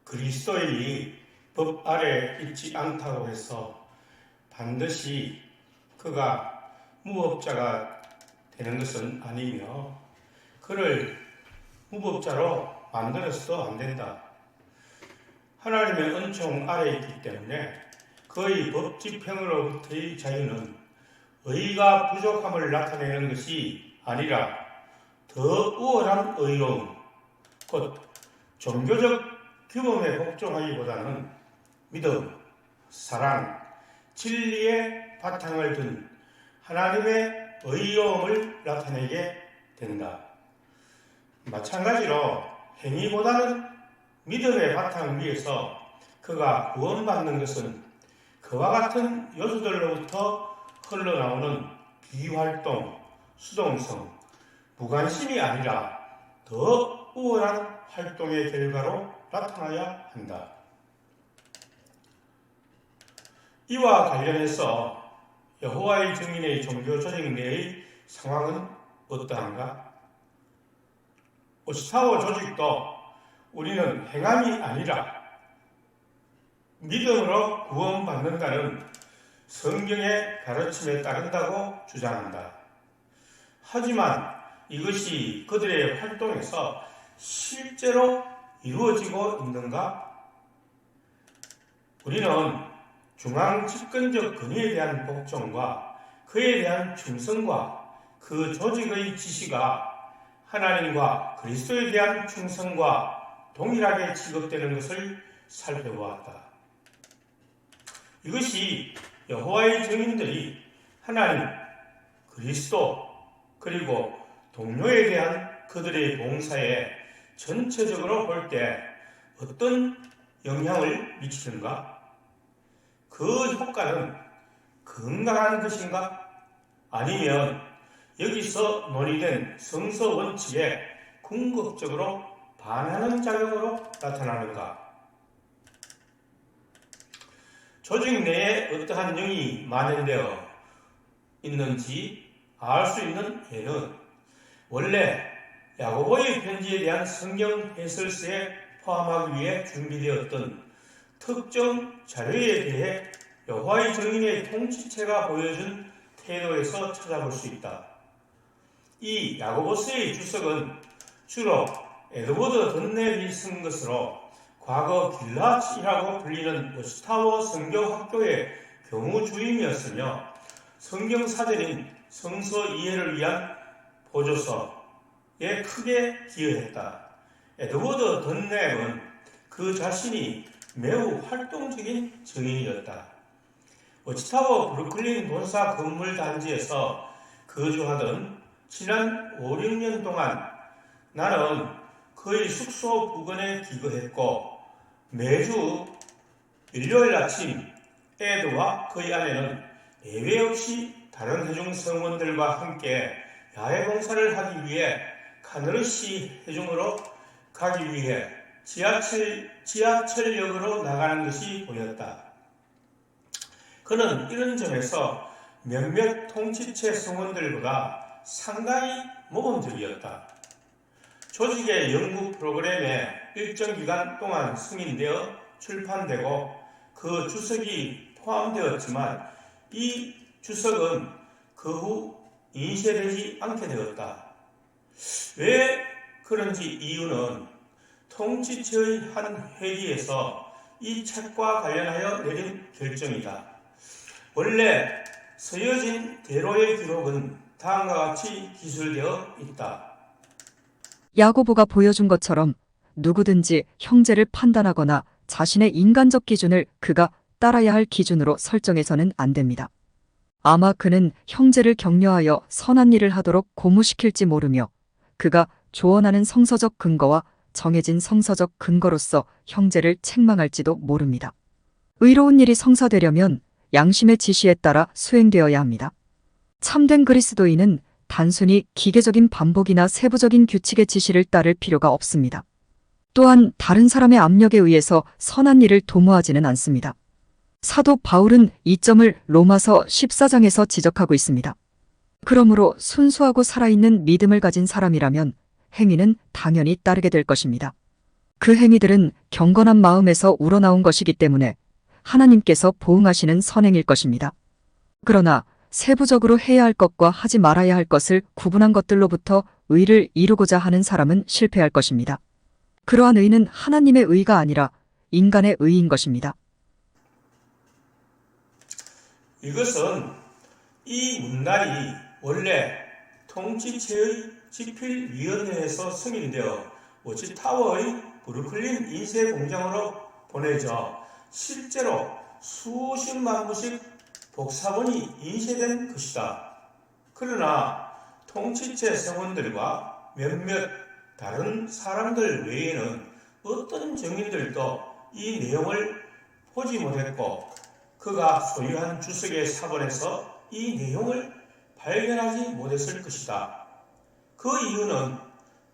그리스도인이 법 아래 있지 않다고 해서 반드시 그가 무법자가 되는 것은 아니며 그를 무법자로 만들어서도 안 된다. 하나님의 은총 아래 있기 때문에 그의 법 집행으로부터의 자유는 의가 부족함을 나타내는 것이 아니라 더 우월한 의로움, 곧 종교적 규범에 복종하기보다는 믿음, 사랑, 진리의 바탕을 둔 하나님의 의로움을 나타내게 된다. 마찬가지로 행위보다는 믿음의 바탕 위에서 그가 구원받는 것은 그와 같은 요소들로부터 흘러나오는 비활동, 수동성, 무관심이 아니라 더 우월한 활동의 결과로 나타나야 한다. 이와 관련해서 여호와의 증인의 종교 조직 내의 상황은 어떠한가? 오치타워 조직도 우리는 행함이 아니라 믿음으로 구원받는다는 성경의 가르침에 따른다고 주장한다. 하지만 이것이 그들의 활동에서 실제로 이루어지고 있는가? 우리는 중앙 집권적 권위에 대한 복종과 그에 대한 충성과 그 조직의 지시가 하나님과 그리스도에 대한 충성과 동일하게 취급되는 것을 살펴보았다. 이것이 여호와의 증인들이 하나님, 그리스도, 그리고 동료에 대한 그들의 봉사에 전체적으로 볼 때 어떤 영향을 미치는가? 그 효과는 건강한 것인가? 아니면 여기서 논의된 성서 원칙에 궁극적으로 반하는 작용으로 나타나는가? 조직 내에 어떠한 영이 만연되어 있는지 알 수 있는 예는 원래 야고보의 편지에 대한 성경 해설서에 포함하기 위해 준비되었던 특정 자료에 대해 여호와의 증인의 통치체가 보여준 태도에서 찾아볼 수 있다. 이 야고보서의 주석은 주로 에드워드 던넬이 쓴 것으로 과거 길랏이라고 불리는 오치타워 성경학교의 교무주임이었으며 성경 사전인 성서 이해를 위한 보조서에 크게 기여했다. 에드워드 던넬은 그 자신이 매우 활동적인 증인이었다. 오치타워 브루클린 본사 건물 단지에서 거주하던 지난 5, 6년 동안 나는 그의 숙소 부근에 기거했고 매주 일요일 아침 에드와 그의 아내는 예외 없이 다른 해중 성원들과 함께 야외 봉사를 하기 위해 카너르시 해중으로 가기 위해 지하철역으로 나가는 것이 보였다. 그는 이런 점에서 몇몇 통치체 성원들보다 상당히 모범적이었다. 조직의 연구 프로그램에 일정 기간 동안 승인되어 출판되고 그 주석이 포함되었지만 이 주석은 그 후 인쇄되지 않게 되었다. 왜 그런지 이유는 통치체의 한 회의에서 이 책과 관련하여 내린 결정이다. 원래 서여진 대로의 기록은 다음과 같이 기술되어 있다. 야고보가 보여준 것처럼 누구든지 형제를 판단하거나 자신의 인간적 기준을 그가 따라야 할 기준으로 설정해서는 안 됩니다. 아마 그는 형제를 격려하여 선한 일을 하도록 고무시킬지 모르며 그가 조언하는 성서적 근거와 정해진 성서적 근거로서 형제를 책망할지도 모릅니다. 의로운 일이 성사되려면 양심의 지시에 따라 수행되어야 합니다. 참된 그리스도인은 단순히 기계적인 반복이나 세부적인 규칙의 지시를 따를 필요가 없습니다. 또한 다른 사람의 압력에 의해서 선한 일을 도모하지는 않습니다. 사도 바울은 이 점을 로마서 14장에서 지적하고 있습니다. 그러므로 순수하고 살아있는 믿음을 가진 사람이라면 행위는 당연히 따르게 될 것입니다. 그 행위들은 경건한 마음에서 우러나온 것이기 때문에 하나님께서 보응하시는 선행일 것입니다. 그러나 세부적으로 해야 할 것과 하지 말아야 할 것을 구분한 것들로부터 의를 이루고자 하는 사람은 실패할 것입니다. 그러한 의는 하나님의 의가 아니라 인간의 의인 것입니다. 이것은 이 문단이 원래 통치체의 집필위원회에서 승인되어 워치타워의 브루클린 인쇄 공장으로 보내져 실제로 수십만 부씩 복사본이 인쇄된 것이다. 그러나 통치체 성원들과 몇몇 다른 사람들 외에는 어떤 증인들도 이 내용을 보지 못했고 그가 소유한 주석의 사본에서 이 내용을 발견하지 못했을 것이다. 그 이유는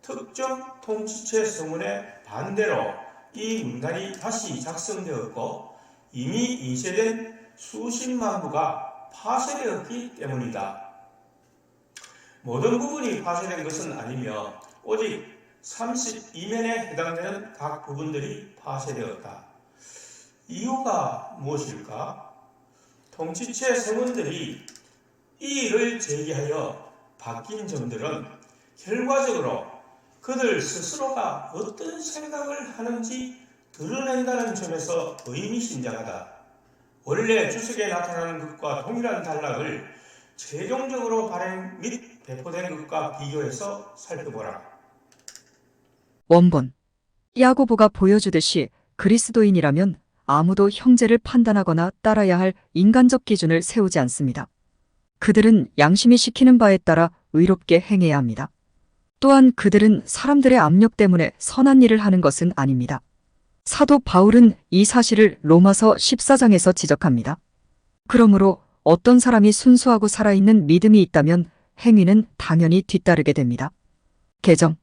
특정 통치체 성원의 반대로 이 문단이 다시 작성되었고 이미 인쇄된 수십만 부가 파쇄되었기 때문이다. 모든 부분이 파쇄된 것은 아니며 오직 32면에 해당되는 각 부분들이 파쇄되었다. 이유가 무엇일까? 통치체 성원들이 이 일을 제기하여 바뀐 점들은 결과적으로 그들 스스로가 어떤 생각을 하는지 드러낸다는 점에서 의미심장하다. 원래 주석에 나타나는 것과 동일한 단락을 최종적으로 발행 및 배포된 것과 비교해서 살펴보라. 원본. 야고보가 보여주듯이 그리스도인이라면 아무도 형제를 판단하거나 따라야 할 인간적 기준을 세우지 않습니다. 그들은 양심이 시키는 바에 따라 의롭게 행해야 합니다. 또한 그들은 사람들의 압력 때문에 선한 일을 하는 것은 아닙니다. 사도 바울은 이 사실을 로마서 14장에서 지적합니다. 그러므로 어떤 사람이 순수하고 살아있는 믿음이 있다면 행위는 당연히 뒤따르게 됩니다. 개정.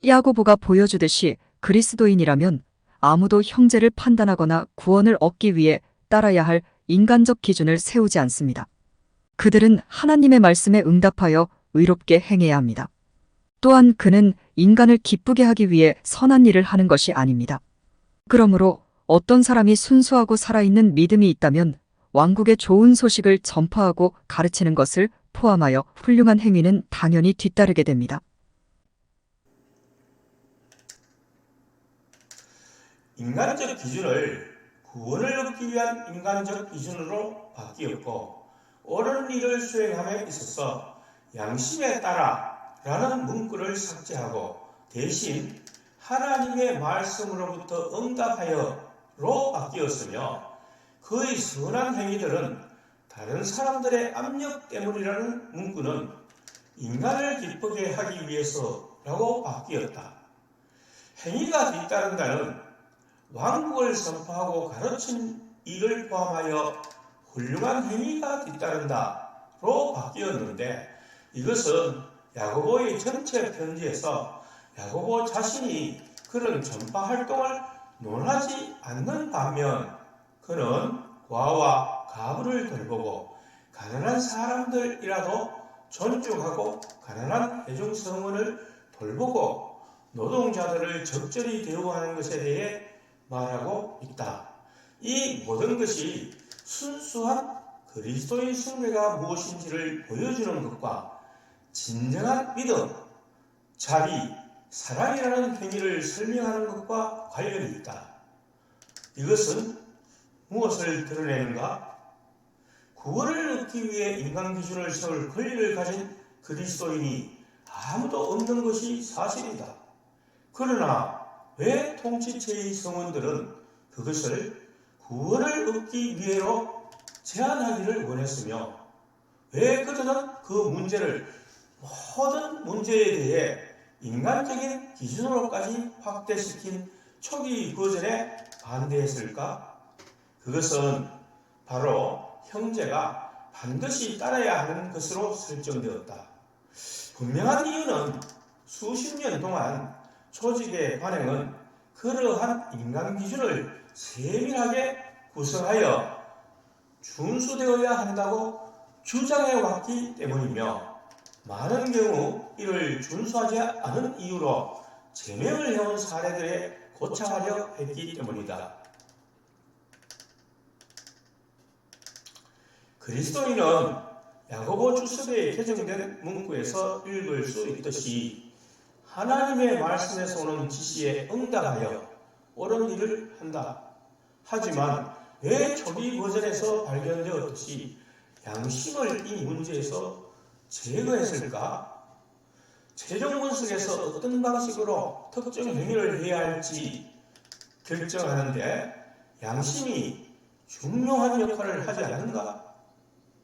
야고보가 보여주듯이 그리스도인이라면 아무도 형제를 판단하거나 구원을 얻기 위해 따라야 할 인간적 기준을 세우지 않습니다. 그들은 하나님의 말씀에 응답하여 의롭게 행해야 합니다. 또한 그는 인간을 기쁘게 하기 위해 선한 일을 하는 것이 아닙니다. 그러므로 어떤 사람이 순수하고 살아있는 믿음이 있다면 왕국의 좋은 소식을 전파하고 가르치는 것을 포함하여 훌륭한 행위는 당연히 뒤따르게 됩니다. 인간적 기준을 구원을 얻기 위한 인간적 기준으로 바뀌었고 옳은 일을 수행함에 있어서 양심에 따라 라는 문구를 삭제하고 대신 하나님의 말씀으로부터 응답하여로 바뀌었으며 그의 선한 행위들은 다른 사람들의 압력 때문이라는 문구는 인간을 기쁘게 하기 위해서라고 바뀌었다. 행위가 뒤따른다는 왕국을 선포하고 가르친 일을 포함하여 훌륭한 행위가 뒤따른다로 바뀌었는데 이것은 야고보의 전체 편지에서 야고보 자신이 그런 전파 활동을 논하지 않는 반면 그는 과와 가부를 돌보고 가난한 사람들이라도 존중하고 가난한 회중 성원을 돌보고 노동자들을 적절히 대우하는 것에 대해 말하고 있다. 이 모든 것이 순수한 그리스도의 숭배가 무엇인지를 보여주는 것과 진정한 믿음, 자비, 사랑이라는 행위를 설명하는 것과 관련이 있다. 이것은 무엇을 드러내는가? 구원을 얻기 위해 인간 기준을 세울 권리를 가진 그리스도인이 아무도 없는 것이 사실이다. 그러나 왜 통치체의 성원들은 그것을 구원을 얻기 위해로 제한하기를 원했으며 왜 그들은 그 문제를 모든 문제에 대해 인간적인 기준으로까지 확대시킨 초기 버전에 반대했을까? 그것은 바로 형제가 반드시 따라야 하는 것으로 설정되었다. 분명한 이유는 수십 년 동안 조직의 관행은 그러한 인간 기준을 세밀하게 구성하여 준수되어야 한다고 주장해 왔기 때문이며 많은 경우 이를 준수하지 않은 이유로 제명을 해온 사례들의 고착하려 했기 때문이다. 그리스도인은 야고보 주석에 개정된 문구에서 읽을 수 있듯이 하나님의 말씀에서 오는 지시에 응답하여 옳은 일을 한다. 하지만 왜 초기 버전에서 발견되었듯이 양심을 이 문제에서 제거했을까? 최종 분석에서 어떤 방식으로 특정 행위를 해야 할지 결정하는데 양심이 중요한 역할을 하지 않는가?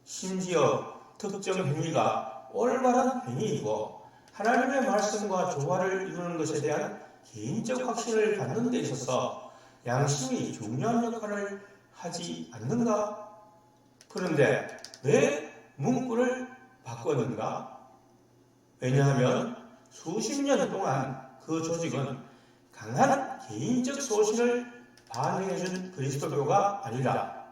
심지어 특정 행위가 올바른 행위이고 하나님의 말씀과 조화를 이루는 것에 대한 개인적 확신을 갖는 데 있어서 양심이 중요한 역할을 하지 않는가? 그런데 왜 문구를 바꿨는가? 왜냐하면 수십 년 동안 그 조직은 강한 개인적 소신을 반영해준 그리스도교가 아니라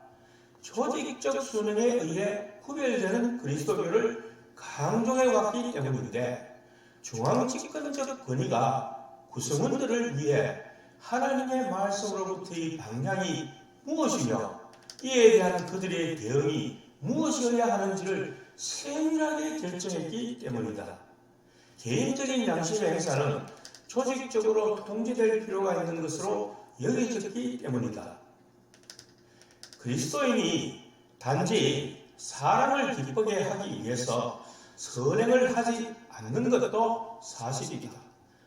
조직적 수능에 의해 구별되는 그리스도교를 강조해왔기 때문인데 중앙 집권적 권위가 구성원들을 위해 하나님의 말씀으로부터의 방향이 무엇이며 이에 대한 그들의 대응이 무엇이어야 하는지를 세밀하게 결정했기 때문이다. 개인적인 양심의 행사는 조직적으로 통제될 필요가 있는 것으로 여겨졌기 때문이다. 그리스도인이 단지 사람을 기쁘게 하기 위해서 선행을 하지 않는 것도 사실이다.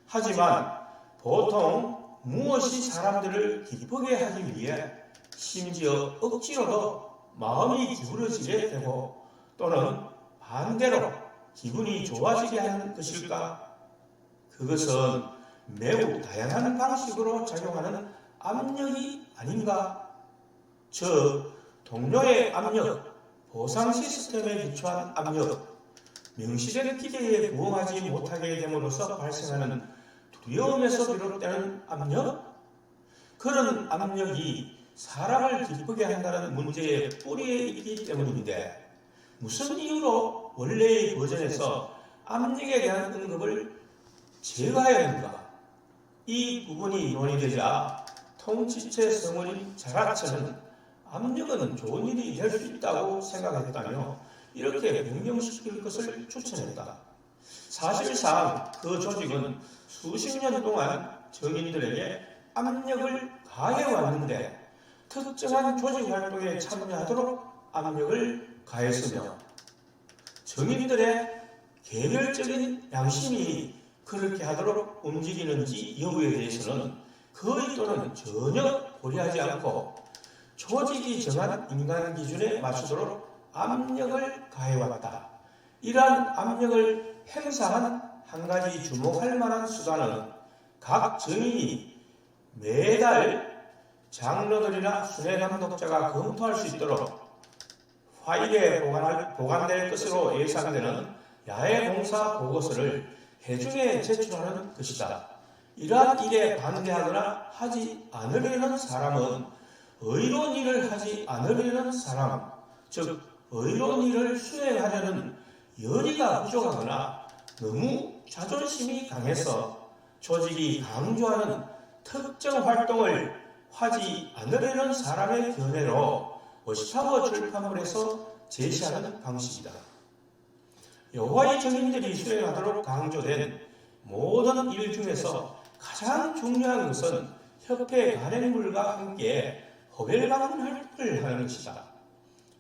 하지만 보통 무엇이 사람들을 기쁘게 하기 위해 심지어 억지로도 마음이 기울어지게 되고 또는 반대로 기분이 좋아지게 하는 것일까? 그것은 매우 다양한 방식으로 작용하는 압력이 아닌가? 즉, 동료의 압력, 보상 시스템에 기초한 압력, 명시된 기대에 부응하지 못하게 됨으로써 발생하는 두려움에서 비롯되는 압력? 그런 압력이 사람을 기쁘게 한다는 문제의 뿌리에 있기 때문인데 무슨 이유로 원래의 버전에서 압력에 대한 언급을 제거해야 하는가? 이 부분이 논의되자 통치체 성원인 자라처는 압력은 좋은 일이 될 수 있다고 생각했다며 이렇게 변경시킬 것을 추천했다. 사실상 그 조직은 수십 년 동안 정인들에게 압력을 가해왔는데 특정한 조직 활동에 참여하도록 압력을 가했으며 정인들의 개별적인 양심이 그렇게 하도록 움직이는지 여부에 대해서는 거의 또는 전혀 고려하지 않고 조직이 정한 인간 기준에 맞추도록 압력을 가해왔다. 이러한 압력을 행사한 한 가지 주목할 만한 수단은 각 정인이 매달 장로들이나 순회 감독자가 검토할 수 있도록 파일에 보관될 것으로 예상되는 야외 봉사 보고서를 회중에 제출하는 것이다. 이러한 일에 반대하거나 하지 않으려는 사람은 의로운 일을 하지 않으려는 사람, 즉 의로운 일을 수행하려는 열의가 부족하거나 너무 자존심이 강해서 조직이 강조하는 특정 활동을 하지 않으려는 사람의 견해로 워시타워 출판물에서 제시하는 방식이다. 여호와의 증인들이 수행하도록 강조된 모든 일 중에서 가장 중요한 것은 협회 간행물과 함께 호별받는 활동을 하는 것이다.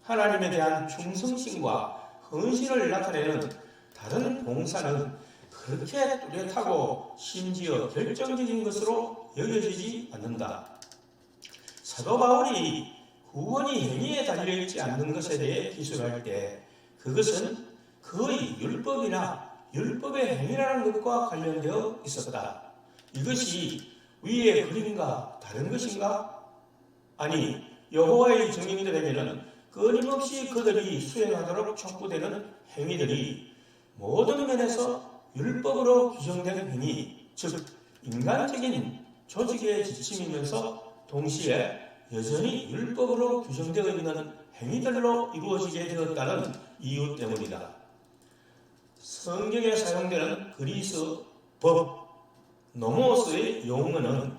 하나님에 대한 충성심과 헌신을 나타내는 다른 봉사는 그렇게 뚜렷하고 심지어 결정적인 것으로 여겨지지 않는다. 사도 바울이 구원이 행위에 달려있지 않는 것에 대해 기술할 때 그것은 거의 율법이나 율법의 행위라는 것과 관련되어 있었다. 이것이 위의 그림과 다른 것인가? 아니, 여호와의 증인들에게는 끊임없이 그들이 수행하도록 촉구되는 행위들이 모든 면에서 율법으로 규정된 행위, 즉 인간적인 조직의 지침이면서 동시에 여전히 율법으로 규정되어 있는 행위들로 이루어지게 되었다는 이유 때문이다. 성경에 사용되는 그리스 법, 노모스의 용어는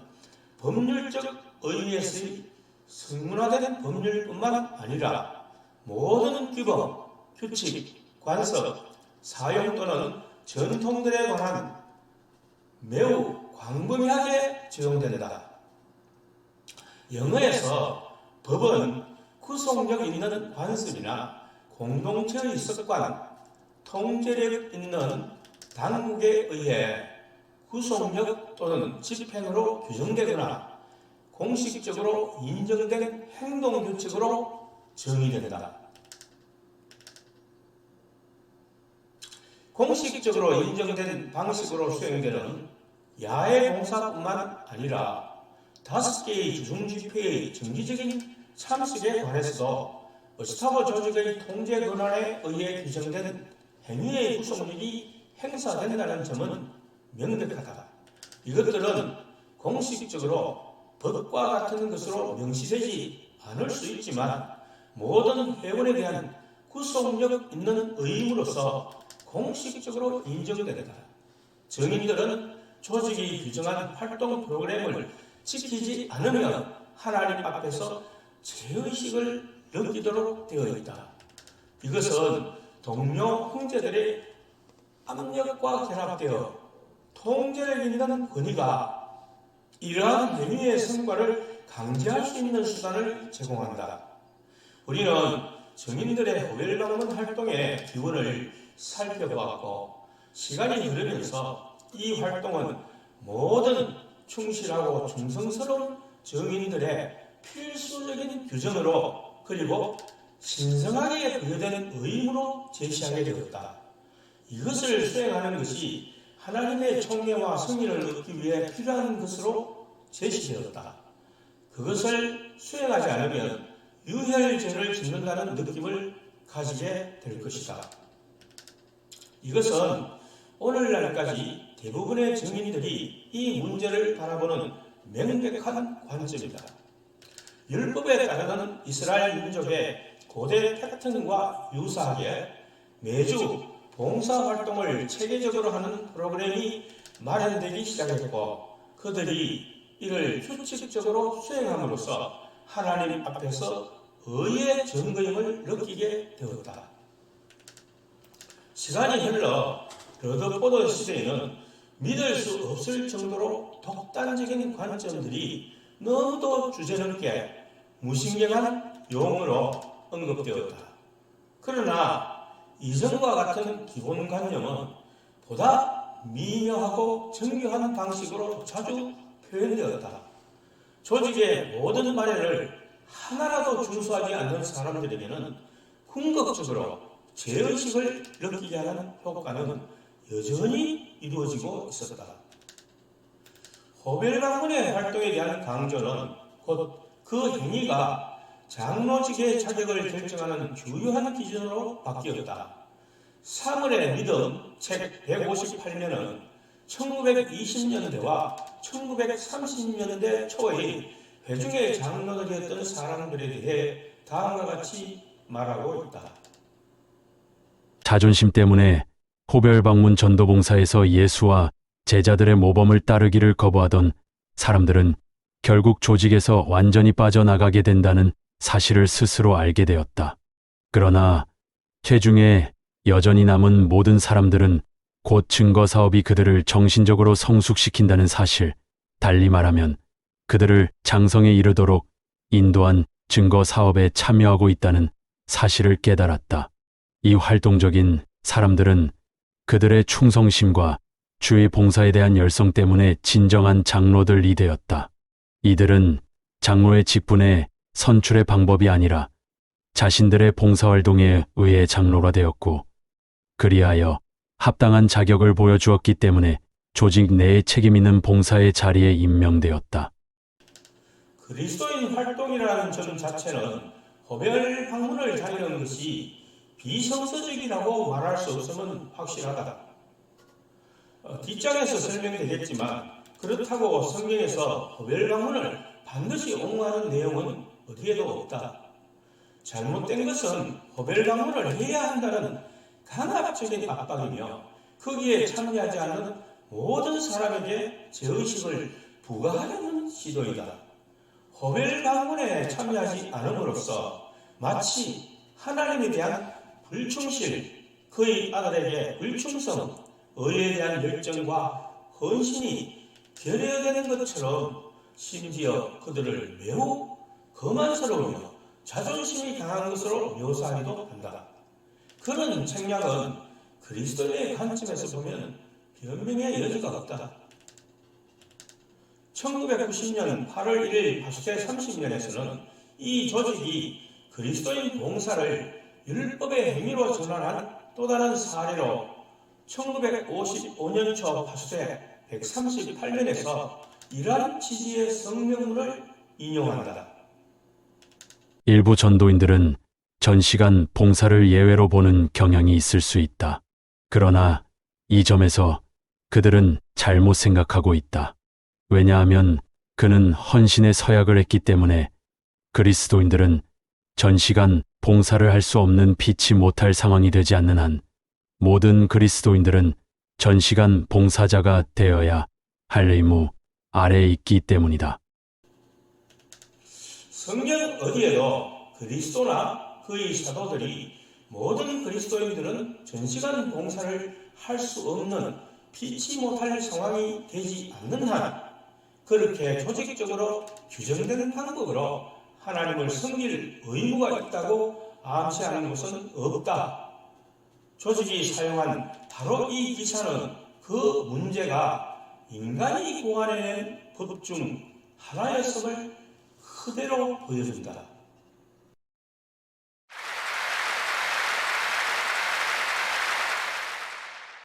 법률적 의미에서의 성문화된 법률뿐만 아니라 모든 규범, 규칙, 관습, 사용 또는 전통들에 관한 매우 광범위하게 적용된다. 영어에서 법은 구속력 있는 관습이나 공동체의 습관, 통제력 있는 당국에 의해 구속력 또는 집행으로 규정되거나 공식적으로 인정된 행동규칙으로 정의된다. 공식적으로 인정된 방식으로 수행되는 야외 봉사뿐만 아니라 5개의 주중집회의 정기적인 참석에 관해서도 스타버 조직의 통제 권한에 의해 규정된 행위의 구속력이 행사된다는 점은 명백하다. 이것들은 공식적으로 법과 같은 것으로 명시되지 않을 수 있지만 모든 회원에 대한 구속력 있는 의무로서 공식적으로 인정된다. 증인들은 조직이 규정한 활동 프로그램을 지키지 않으면 하나님 앞에서 죄의식을 느끼도록 되어 있다. 이것은 동료 형제들의 압력과 결합되어 통제력 있는 권위가 이러한 행위의 성과를 강제할 수 있는 수단을 제공한다. 우리는 증인들의 허별 방문 활동의 기원을 살펴보았고 시간이 흐르면서 이 활동은 모든 충실하고 충성스러운 증인들의 필수적인 규정으로 그리고 신성하게 부여되는 의무로 제시하게 되었다. 이것을 수행하는 것이 하나님의 총애와 승리를 얻기 위해 필요한 것으로 제시되었다. 그것을 수행하지 않으면 유혈죄를 짓는다는 느낌을 가지게 될 것이다. 이것은 오늘날까지 대부분의 증인들이 이 문제를 바라보는 명백한 관점이다. 율법에 따르는 이스라엘 민족의 고대 패턴과 유사하게 매주 봉사활동을 체계적으로 하는 프로그램이 마련되기 시작했고 그들이 이를 규칙적으로 수행함으로써 하나님 앞에서 의의 증거임을 느끼게 되었다. 시간이 흘러 러더포드 시대에는 믿을 수 없을 정도로 독단적인 관점들이 너무도 주제넘게 무신경한 용어로 언급되었다. 그러나 이전과 같은 기본관념은 보다 미묘하고 정교한 방식으로 자주 표현되었다. 조직의 모든 말을 하나라도 준수하지 않는 사람들에게는 궁극적으로 죄의식을 느끼게 하는 효과는 여전히 이루어지고 있었다. 허별 방문의 활동에 대한 강조는 곧 그 행위가 장로직의 자격을 결정하는 주요한 기준으로 바뀌었다. 사물의 믿음 책 158면은 1920년대와 1930년대 초의 회중의 장로들이었던 사람들에 대해 다음과 같이 말하고 있다. 자존심 때문에 호별 방문 전도봉사에서 예수와 제자들의 모범을 따르기를 거부하던 사람들은 결국 조직에서 완전히 빠져나가게 된다는 사실을 스스로 알게 되었다. 그러나 회중에 여전히 남은 모든 사람들은 곧 증거 사업이 그들을 정신적으로 성숙시킨다는 사실, 달리 말하면 그들을 장성에 이르도록 인도한 증거 사업에 참여하고 있다는 사실을 깨달았다. 이 활동적인 사람들은 그들의 충성심과 주의 봉사에 대한 열성 때문에 진정한 장로들이 되었다. 이들은 장로의 직분에 선출의 방법이 아니라 자신들의 봉사활동에 의해 장로가 되었고 그리하여 합당한 자격을 보여주었기 때문에 조직 내에 책임 있는 봉사의 자리에 임명되었다. 그리스도인 활동이라는 점 자체는 허별 방문을 다니는 것이 비성서적이라고 말할 수 없음은 확실하다. 뒷장에서 설명되겠지만 그렇다고 성경에서 허별 방문을 반드시 옹호하는 내용은 어디에도 없다. 잘못된 것은 허별 방문을 해야 한다는 강압적인 압박이며 거기에 참여하지 않는 모든 사람에게 죄의식을 부과하려는 큰 시도이다. 호벨 방문에 참여하지 않음으로써 마치 하나님에 대한 불충실, 그의 아들에게 불충성, 의에 대한 열정과 헌신이 결여되는 것처럼 심지어 그들을 매우 거만스러우며 자존심이 강한 것으로 묘사하기도 한다. 그런 책략은 그리스도의 관점에서 보면 변명의 여지가 없다. 1990년 8월 1일 바수대 30년에서는 이 조직이 그리스도인 봉사를 율법의 행위로 전환한 또 다른 사례로 1955년 초 바수대 138년에서 이러한 취지의 성명문을 인용한다. 일부 전도인들은 전시간 봉사를 예외로 보는 경향이 있을 수 있다. 그러나 이 점에서 그들은 잘못 생각하고 있다. 왜냐하면 그는 헌신의 서약을 했기 때문에 그리스도인들은 전시간 봉사를 할 수 없는 피치 못할 상황이 되지 않는 한 모든 그리스도인들은 전시간 봉사자가 되어야 할 의무 아래에 있기 때문이다. 성경 어디에도 그리스도나 그의 사도들이 모든 그리스도인들은 전시간 봉사를 할 수 없는 피치 못할 상황이 되지 않는 한 그렇게 조직적으로 규정된 방법으로 하나님을 섬길 의무가 있다고 암시하는 것은 없다. 조직이 사용한 바로 이 기사는 그 문제가 인간이 고안해낸 법 중 하나였음을 그대로 보여준다.